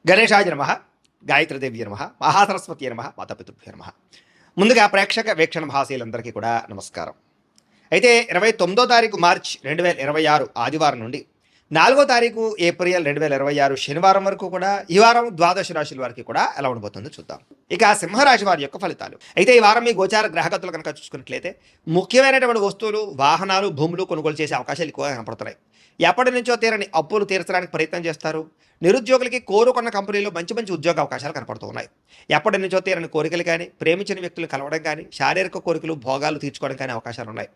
గణేశాయ నమః, గాయత్రీదేవి నమః, మహాసరస్వతి నమః, మాతాపితృభ్యో నమః. ముందుగా ప్రేక్షక వీక్షణ మహాశీలందరికీ కూడా నమస్కారం. అయితే 29వ తారీఖు మార్చి 2026 ఆదివారం నుండి 4వ తారీఖు ఏప్రిల్ 2026 శనివారం వరకు కూడా ఈ వారం ద్వాదశ రాశుల వారికి కూడా ఎలా ఉండబోతుందో చూద్దాం. ఇక సింహరాశి వారి యొక్క ఫలితాలు. అయితే ఈ వారం మీ గోచార గ్రహగతులు కనుక చూసుకున్నట్లయితే ముఖ్యమైనటువంటి వస్తువులు, వాహనాలు, భూములు కొనుగోలు చేసే అవకాశాలు ఎక్కువగా కనపడుతున్నాయి. ఎప్పటి నుంచో తీరని అప్పులు తీర్చడానికి ప్రయత్నం చేస్తారు. నిరుద్యోగులకి కోరుకున్న కంపెనీలో మంచి మంచి ఉద్యోగ అవకాశాలు కనపడుతూ ఉన్నాయి. ఎప్పటి నుంచో తీరని కోరికలు కానీ, ప్రేమించిన వ్యక్తులు కలవడం కానీ, శారీరక కోరికలు, భోగాలు తీర్చుకోవడం కానీ అవకాశాలు ఉన్నాయి.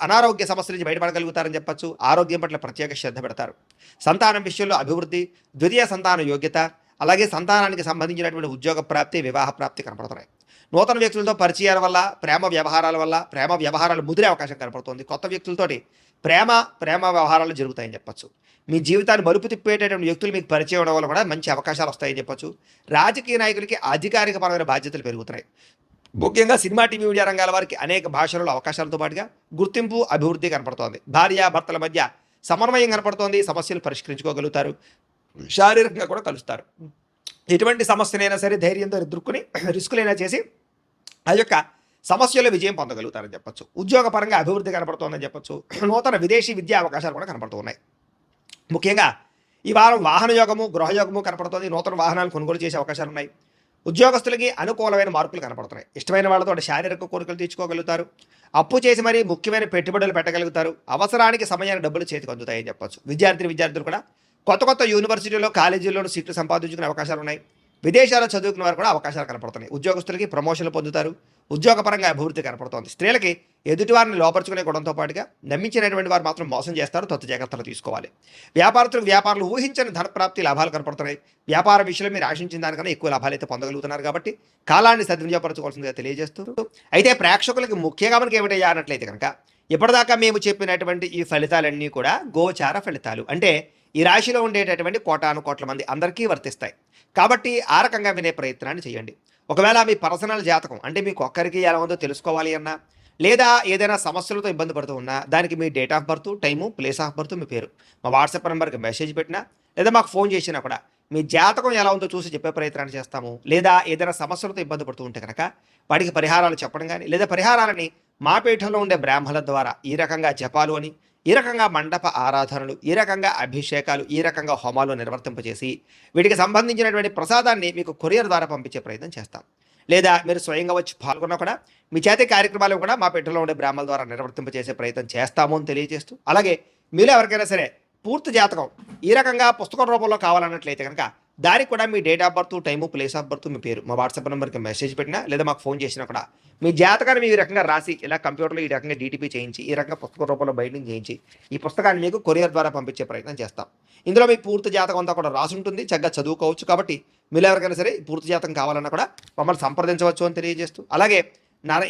అనారోగ్య సమస్యల నుంచి బయటపడగలుగుతారని చెప్పచ్చు. ఆరోగ్యం పట్ల ప్రత్యేక శ్రద్ధ పెడతారు. సంతానం విషయంలో అభివృద్ధి, ద్వితీయ సంతాన యోగ్యత, అలాగే సంతానానికి సంబంధించినటువంటి ఉద్యోగ ప్రాప్తి, వివాహ ప్రాప్తి కనపడుతున్నాయి. నూతన వ్యక్తులతో పరిచయాల వల్ల, ప్రేమ వ్యవహారాలు ముదిరే అవకాశం కనపడుతుంది. కొత్త వ్యక్తులతోటి ప్రేమ వ్యవహారాలు జరుగుతాయని చెప్పచ్చు. మీ జీవితాన్ని మలుపు తిప్పేటటువంటి వ్యక్తులు మీకు పరిచయం అవడం వల్ల కూడా మంచి అవకాశాలు వస్తాయని చెప్పచ్చు. రాజకీయ నాయకులకి అధికారికపరమైన బాధ్యతలు పెరుగుతున్నాయి. ముఖ్యంగా సినిమా, టీవీ, మీడియా రంగాల వారికి అనేక భాషలలో అవకాశాలతో పాటుగా గుర్తింపు, అభివృద్ధి కనపడుతోంది. భార్యాభర్తల మధ్య సమన్వయం కనపడుతోంది. సమస్యలు పరిష్కరించుకోగలుగుతారు. శారీరకంగా కూడా కలుస్తారు. ఎటువంటి సమస్యనైనా సరే ధైర్యంతో ఎదుర్కొని రిస్కులైనా చేసి ఆ యొక్క సమస్యలో విజయం పొందగలుగుతారని చెప్పచ్చు. ఉద్యోగపరంగా అభివృద్ధి కనపడుతోందని చెప్పచ్చు. నూతన విదేశీ విద్యా అవకాశాలు కూడా కనపడుతూ ఉన్నాయి. ముఖ్యంగా ఈ వారం వాహన యోగము, గృహయోగము కనపడుతుంది. నూతన వాహనాలు కొనుగోలు చేసే అవకాశాలు ఉన్నాయి. ఉద్యోగస్తులకి అనుకూలమైన మార్పులు కనపడుతున్నాయి. ఇష్టమైన వాళ్ళతో శారీరక కోరికలు తీర్చుకోగలుగుతారు. అప్పు చేసి మరీ ముఖ్యమైన పెట్టుబడులు పెట్టగలుగుతారు. అవసరానికి సమయానికి డబ్బులు చేతికి అందుతాయని చెప్పచ్చు. విద్యార్థులు కూడా కొత్త యూనివర్సిటీలో, కాలేజీల్లో సీట్లు సంపాదించుకునే అవకాశాలు ఉన్నాయి. విదేశాల్లో చదువుకున్న వారు కూడా అవకాశాలు కనపడుతున్నాయి. ఉద్యోగస్తులకి ప్రమోషన్లు పొందుతారు. ఉద్యోగపరంగా అభివృద్ధి కనపడుతోంది. స్త్రీలకి ఎదుటివారిని లోపరుచుకునే గుణంతో పాటుగా నమ్మించినటువంటి వారు మాత్రం మోసం చేస్తారు. తొత్తు జాగ్రత్తలు తీసుకోవాలి. వ్యాపారాలు ఊహించని ధనప్రాప్తి, లాభాలు కనపడుతున్నాయి. వ్యాపార విషయంలో మీరు ఆశించిన దానికన్నా ఎక్కువ లాభాలు అయితే పొందగలుగుతున్నారు. కాబట్టి కాలాన్ని సద్వినియోగపరచుకోవాల్సిందిగా తెలియజేస్తూ, అయితే ప్రేక్షకులకి ముఖ్యంగా మనకి ఏమిటయ్యా అన్నట్లయితే కనుక ఇప్పటిదాకా మేము చెప్పినటువంటి ఈ ఫలితాలన్నీ కూడా గోచార ఫలితాలు. అంటే ఈ రాశిలో ఉండేటటువంటి కోటాను కోట్ల మంది అందరికీ వర్తిస్తాయి. కాబట్టి ఆ రకంగా వినే ప్రయత్నాన్ని చేయండి. ఒకవేళ మీ పర్సనల్ జాతకం అంటే మీకు ఒక్కరికి ఎలా ఉందో తెలుసుకోవాలి అన్నా, లేదా ఏదైనా సమస్యలతో ఇబ్బంది పడుతూ ఉన్నా, దానికి మీ date of birth, time, place of birth, మీ పేరు మా వాట్సాప్ నెంబర్కి మెసేజ్ పెట్టినా, లేదా మాకు ఫోన్ చేసినా కూడా మీ జాతకం ఎలా ఉందో చూసి చెప్పే ప్రయత్నాన్ని చేస్తాము. లేదా ఏదైనా సమస్యలతో ఇబ్బంది పడుతూ ఉంటే కనుక వాటికి పరిహారాలు చెప్పడం కానీ, లేదా పరిహారాలని మా పీఠంలో ఉండే బ్రాహ్మణుల ద్వారా ఈ రకంగా జపాలు అని, ఈ రకంగా మండప ఆరాధనలు, ఈ రకంగా అభిషేకాలు, ఈ రకంగా హోమాలు నిర్వర్తింపజేసి వీటికి సంబంధించినటువంటి ప్రసాదాన్ని మీకు కొరియర్ ద్వారా పంపించే ప్రయత్నం చేస్తాం. లేదా మీరు స్వయంగా వచ్చి పాల్గొన్నా కూడా మీ చేతి కార్యక్రమాలు కూడా మా పెట్టెలో ఉండే బ్రాహ్మణుల ద్వారా నిర్వర్తింపజేసే ప్రయత్నం చేస్తాము అని తెలియజేస్తూ, అలాగే మీలో ఎవరికైనా సరే పూర్తి జాతకం ఈ రకంగా పుస్తకం రూపంలో కావాలన్నట్లయితే కనుక దానికి కూడా మీ date of birth, time, place of birth, మీ పేరు మా వాట్సాప్ నెంబర్కి మెసేజ్ పెట్టినా, లేదా మాకు ఫోన్ చేసినా కూడా మీ జాతకాన్ని మీ రకంగా రాసి ఇలా కంప్యూటర్లో ఈ రకంగా డీటీపీ చేయించి, ఈ రకంగా పుస్తక రూపంలో బైండింగ్ చేయించి ఈ పుస్తకాన్ని మీకు కొరియర్ ద్వారా పంపించే ప్రయత్నం చేస్తాం. ఇందులో మీ పూర్తి జాతకం అంతా కూడా రాసి ఉంటుంది. చక్కగా చదువుకోవచ్చు. కాబట్టి మీరు ఎవరికైనా సరే పూర్తి జాతకం కావాలన్నా కూడా మమ్మల్ని సంప్రదించవచ్చు అని తెలియజేస్తూ, అలాగే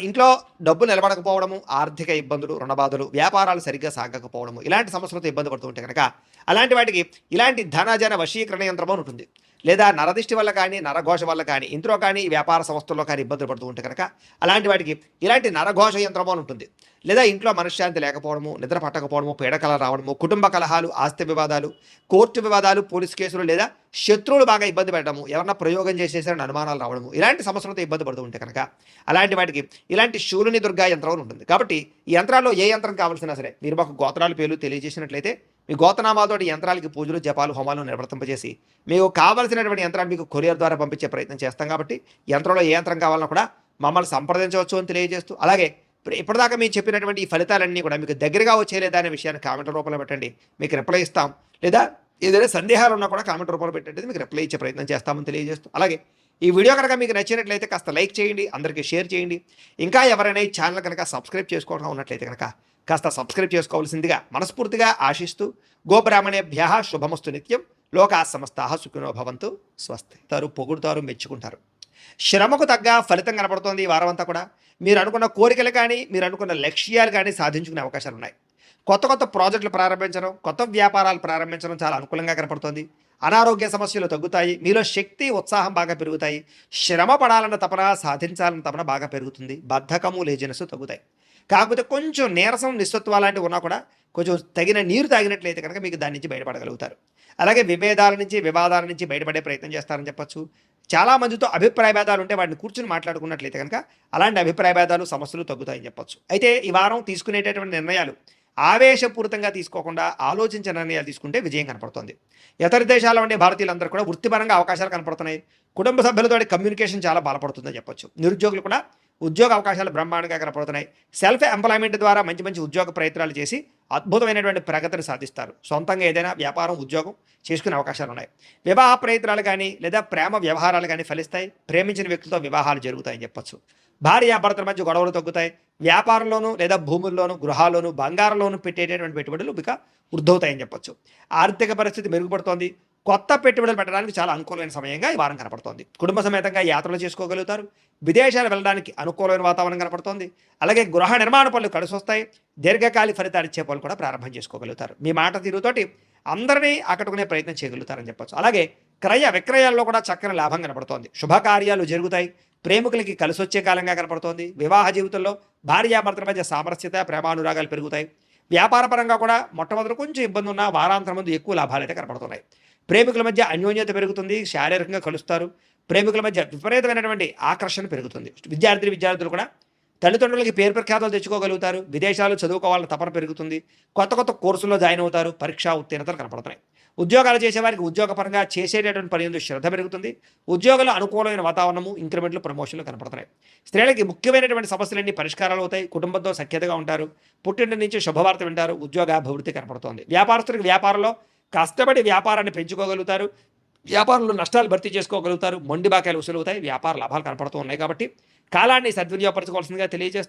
ఇంట్లో డబ్బు నిలబడకపోవడము, ఆర్థిక ఇబ్బందులు, రుణబాధలు, వ్యాపారాలు సరిగ్గా సాగకపోవడము, ఇలాంటి సమస్యలతో ఇబ్బంది పడుతూ ఉంటే కనుక అలాంటి వాటికి ఇలాంటి ధనజన వశీకరణ యంత్రం అని ఉంటుంది. లేదా నరదిష్టి వల్ల కానీ, నరఘోష వల్ల కానీ, ఇంట్లో కానీ, వ్యాపార సంస్థల్లో కానీ ఇబ్బందులు పడుతూ ఉంటే కనుక అలాంటి వాటికి ఇలాంటి నరఘోష యంత్రం అని ఉంటుంది. లేదా ఇంట్లో మనశ్శాంతి లేకపోవడము, నిద్ర పట్టకపోవడము, పీడకల రావడము, కుటుంబ కలహాలు, ఆస్తి వివాదాలు, కోర్టు వివాదాలు, పోలీస్ కేసులు, లేదా శత్రువులు బాగా ఇబ్బంది పెట్టడము, ఎవరన్నా ప్రయోగం చేసేసారని అనుమానాలు రావడము, ఇలాంటి సమస్యలతో ఇబ్బంది పడుతూ ఉంటే కనుక అలాంటి వాటికి ఇలాంటి శూలుని దుర్గా యంత్రం అని ఉంటుంది. కాబట్టి ఈ యంత్రాల్లో ఏ యంత్రం కావాల్సినా సరే మీరు మాకు గోత్రాలు పేర్లు తెలియజేసినట్లయితే మీ గోతనామాలతోటి యంత్రాలకి పూజలు, జపాలు, హోమాలు నిర్వర్తింపజేసి మీకు కావాల్సినటువంటి యంత్రాన్ని మీకు కొరియర్ ద్వారా పంపించే ప్రయత్నం చేస్తాం. కాబట్టి యంత్రంలో ఏ యంత్రం కావాలన్నా కూడా మమ్మల్ని సంప్రదించవచ్చు అని తెలియజేస్తూ, అలాగే ఇప్పటిదాకా మేము చెప్పినటువంటి ఈ ఫలితాలన్నీ కూడా మీకు దగ్గరగా వచ్చేలేదా అనే విషయాన్ని కామెంట్ రూపంలో పెట్టండి. మీకు రిప్లై ఇస్తాం. లేదా ఏదైనా సందేహాలు ఉన్నా కూడా కామెంట్ రూపంలో పెట్టండి, మీకు రిప్లై ఇచ్చే ప్రయత్నం చేస్తామని తెలియజేస్తూ, అలాగే ఈ వీడియో కనుక మీకు నచ్చినట్లయితే కాస్త లైక్ చేయండి, అందరికీ షేర్ చేయండి. ఇంకా ఎవరైనా ఈ ఛానల్ కనుక సబ్స్క్రైబ్ చేసుకోవడం ఉన్నట్లయితే కనుక కాస్త సబ్స్క్రైబ్ చేసుకోవాల్సిందిగా మనస్ఫూర్తిగా ఆశిస్తూ, గోబ్రాహ్మణేభ్యః శుభమస్తు నిత్యం, లోకా సమస్తాః సుఖినో భవంతు, స్వస్తి. పొగుడుతారు, మెచ్చుకుంటారు. శ్రమకు తగ్గ ఫలితం కనపడుతోంది ఈ వారం అంతా కూడా. మీరు అనుకున్న కోరికలు కానీ, మీరు అనుకున్న లక్ష్యాలు కానీ సాధించుకునే అవకాశాలు ఉన్నాయి. కొత్త ప్రాజెక్టులు ప్రారంభించడం, కొత్త వ్యాపారాలు ప్రారంభించడం చాలా అనుకూలంగా కనపడుతోంది. అనారోగ్య సమస్యలు తగ్గుతాయి. మీలో శక్తి, ఉత్సాహం బాగా పెరుగుతాయి. శ్రమ పడాలన్న తపన, సాధించాలన్న తపన బాగా పెరుగుతుంది. బద్ధకము, లేజినెస్ తగ్గుతాయి. కాకపోతే కొంచెం నీరసం, నిస్సత్వ లాంటివి ఉన్నా కూడా కొంచెం తగిన నీరు తాగినట్లయితే కనుక మీకు దాని నుంచి బయటపడగలుగుతారు. అలాగే విభేదాల నుంచి వివాదాల నుంచి బయటపడే ప్రయత్నం చేస్తారని చెప్పొచ్చు. చాలా మందితో అభిప్రాయ భేదాలు ఉంటే వాటిని కూర్చొని మాట్లాడుకున్నట్లయితే కనుక అలాంటి అభిప్రాయ భేదాలు సమస్యలు తగ్గుతాయని చెప్పొచ్చు. అయితే ఈ వారం తీసుకునేటటువంటి నిర్ణయాలు ఆవేశపూరితంగా తీసుకోకుండా ఆలోచించిన నిర్ణయాలు తీసుకుంటే విజయం కనపడుతుంది. ఇతర దేశాల్లో ఉండే భారతీయులందరూ కూడా వృత్తిపరంగా అవకాశాలు కనపడుతున్నాయి. కుటుంబ సభ్యులతో కమ్యూనికేషన్ చాలా బలపడుతుందని చెప్పొచ్చు. నిరుద్యోగులు కూడా ఉద్యోగ అవకాశాలు బ్రహ్మాండంగా కనపడుతున్నాయి. సెల్ఫ్ ఎంప్లాయ్మెంట్ ద్వారా మంచి మంచి ఉద్యోగ ప్రయత్నాలు చేసి అద్భుతమైనటువంటి ప్రగతిని సాధిస్తారు. సొంతంగా ఏదైనా వ్యాపారం ఉద్యోగం చేసుకునే అవకాశాలు ఉన్నాయి. వివాహ ప్రయత్నాలు కానీ లేదా ప్రేమ వ్యవహారాలు కానీ ఫలిస్తాయి. ప్రేమించిన వ్యక్తులతో వివాహాలు జరుగుతాయని చెప్పొచ్చు. భార్యాభర్తల మధ్య గొడవలు తగ్గుతాయి. వ్యాపారంలోనూ లేదా భూముల్లోనూ గృహాల్లోనూ బంగారంలోనూ పెట్టేటటువంటి పెట్టుబడులు ఇక వృద్ధవుతాయని చెప్పొచ్చు. ఆర్థిక పరిస్థితి మెరుగుపడుతోంది. కొత్త పెట్టుబడులు పెట్టడానికి చాలా అనుకూలమైన సమయంగా ఈ వారం కనపడుతోంది. కుటుంబ సమేతంగా యాత్రలు చేసుకోగలుగుతారు. విదేశాలు వెళ్ళడానికి అనుకూలమైన వాతావరణం కనపడుతోంది. అలాగే గృహ నిర్మాణ పనులు కలిసొస్తాయి. దీర్ఘకాలిక ఫలితాలు ఇచ్చే పనులు కూడా ప్రారంభం చేసుకోగలుగుతారు. మీ మాట తీరుతోటి అందరినీ ఆకట్టుకునే ప్రయత్నం చేయగలుగుతారని చెప్పొచ్చు. అలాగే క్రయ విక్రయాల్లో కూడా చక్కని లాభం కనపడుతోంది. శుభకార్యాలు జరుగుతాయి. ప్రేమికులకి కలిసొచ్చే కాలంగా కనపడుతోంది. వివాహ జీవితంలో భార్యాభర్తల మధ్య సామరస్యత ప్రేమానురాగాలు పెరుగుతాయి. వ్యాపారపరంగా కూడా మొట్టమొదటి కొంచెం ఇబ్బంది ఉన్న వారాంతరం ముందు ఎక్కువ లాభాలు అయితే కనపడుతున్నాయి. ప్రేమికుల మధ్య అన్యోన్యత పెరుగుతుంది. శారీరకంగా కలుస్తారు. ప్రేమికుల మధ్య విపరీతమైనటువంటి ఆకర్షణ పెరుగుతుంది. విద్యార్థులు కూడా తల్లిదండ్రులకి పేరు ప్రఖ్యాతలు తెచ్చుకోగలుగుతారు. విదేశాలు చదువుకోవాలని తపన పెరుగుతుంది. కొత్త కొత్త కోర్సుల్లో జాయిన్ అవుతారు. పరీక్షా ఉత్తీర్ణతలు కనపడుతున్నాయి. ఉద్యోగాలు చేసేవారికి ఉద్యోగపరంగా చేసేటటువంటి పని ఎందు శ్రద్ధ పెరుగుతుంది. ఉద్యోగాలు అనుకూలమైన వాతావరణము, ఇంక్రిమెంట్లు, ప్రమోషన్లు కనపడుతున్నాయి. స్త్రీలకి ముఖ్యమైనటువంటి సమస్యలన్నీ పరిష్కారాలు అవుతాయి. కుటుంబంతో సఖ్యతగా ఉంటారు. పుట్టింటి నుంచి శుభవార్త వింటారు. ఉద్యోగాభివృద్ధి కనపడుతోంది. వ్యాపారస్తులకు వ్యాపారంలో కష్టపడి వ్యాపారాన్ని పెంచుకోగలుగుతారు. వ్యాపారంలో నష్టాలు భర్తీ చేసుకోగలుగుతారు. మొండి బాకాయలు వసూలు అవుతాయి. వ్యాపార లాభాలు కనపడుతూ ఉన్నాయి. కాబట్టి కాలాన్ని సద్వినియోగపరచుకోవాల్సిందిగా తెలియజేస్తారు.